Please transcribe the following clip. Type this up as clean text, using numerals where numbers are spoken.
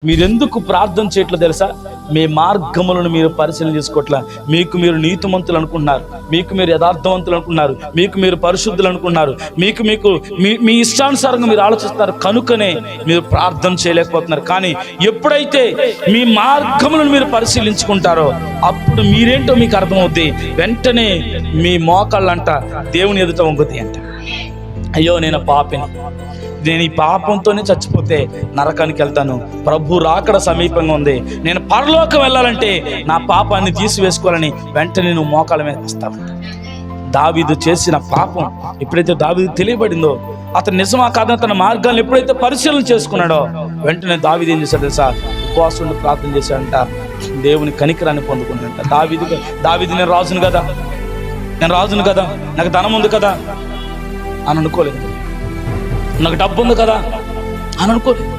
మీరెందుకు ప్రార్థన చేయట్లేదు తెలుసా? మీ మార్గములను మీరు పరిశీలన చేసుకోవట్లా. మీకు మీరు నీతిమంతులు అనుకుంటున్నారు, మీకు మీరు యథార్థవంతులు అనుకుంటున్నారు, మీకు మీరు పరిశుద్ధులు అనుకుంటున్నారు, మీకు మీ ఇష్టానుసారంగా మీరు ఆలోచిస్తారు. కనుకనే మీరు ప్రార్థన చేయలేకపోతున్నారు. కానీ ఎప్పుడైతే మీ మార్గములను మీరు పరిశీలించుకుంటారో అప్పుడు మీరేంటో మీకు అర్థమవుద్ది. వెంటనే మీ మోకాళ్ళంట దేవుని ఎదుట వంగుతాయి అంట. అయ్యో నేను పాపిని, నేను ఈ పాపంతోనే చచ్చిపోతే నరకానికి వెళ్తాను, ప్రభు రాకడ సమీపంగా ఉంది, నేను పరలోకం వెళ్ళాలంటే నా పాపాన్ని తీసివేసుకోవాలని వెంటనే నువ్వు మోకాళ్ళ మీద వస్తావంట. దావీదు చేసిన పాపం ఎప్పుడైతే దావీదు తెలియబడిందో, అతను నిజమా కాదని తన మార్గాలను ఎప్పుడైతే పరిశీలన చేసుకున్నాడో వెంటనే దావీదు ఏం చేశాడు తెలుసా? ఉపవాసం ఉండి ప్రార్థన చేశాడంట, దేవుని కనికరాన్ని పొందుకున్నాడంట. దావీదు నేను రాజును కదా, నాకు ధనం ఉంది కదా అని అనుకోలేదు, నాకు డబ్బు ఉంది కదా అని అనుకోలేదు.